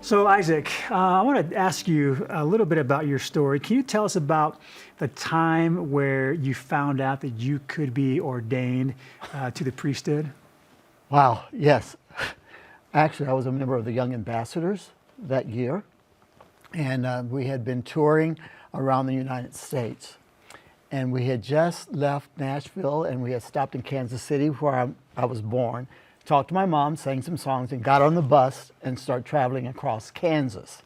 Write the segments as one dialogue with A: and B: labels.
A: So Isaac, I want to ask you a little bit about your story. Can you tell us about the time where you found out that you could be ordained to the priesthood?
B: Wow, yes. Actually, I was a member of the Young Ambassadors that year, and we had been touring around the United States. And we had just left Nashville, and we had stopped in Kansas City, where I was born, talked to my mom, sang some songs, and got on the bus and started traveling across Kansas.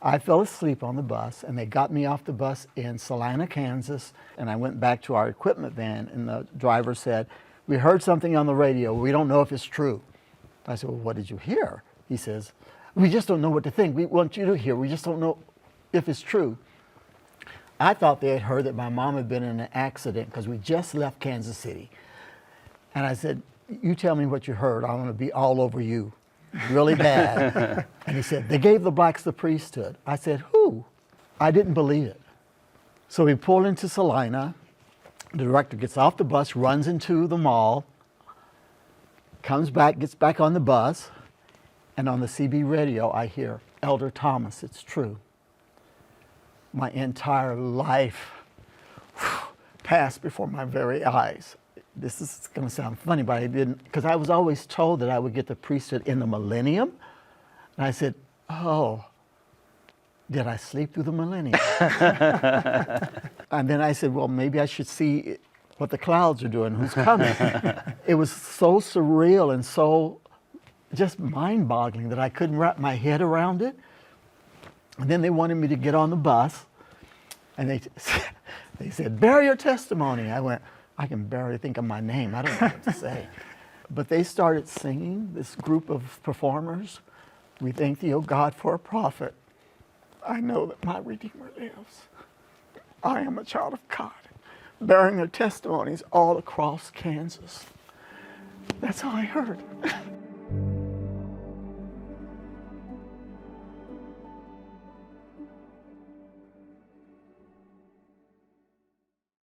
B: I fell asleep on the bus, and they got me off the bus in Salina, Kansas, and I went back to our equipment van, and the driver said, "We heard something on the radio. We don't know if it's true." I said, "Well, what did you hear?" He says, "We just don't know what to think. We want you to hear. We just don't know if it's true." I thought they had heard that my mom had been in an accident because we just left Kansas City. And I said, "You tell me what you heard. I want to be all over you, really bad." And he said, "They gave the blacks the priesthood." I said, "Who?" I didn't believe it. So we pulled into Salina. The director gets off the bus, runs into the mall, comes back, gets back on the bus, and on the CB radio I hear, "Elder Thomas, it's true." My entire life passed before my very eyes. This is going to sound funny, but I didn't, because I was always told that I would get the priesthood in the millennium. And I said, "Oh, did I sleep through the millennium?" And then I said, "Well, maybe I should see what the clouds are doing, who's coming." It was so surreal and so just mind-boggling that I couldn't wrap my head around it. And then they wanted me to get on the bus, and they said, "Bear your testimony." I went, I can barely think of my name. I don't know what to say. But they started singing, this group of performers, "We thank thee, O God, for a prophet. I know that my Redeemer lives. I am a child of God," bearing their testimonies all across Kansas. That's all I heard.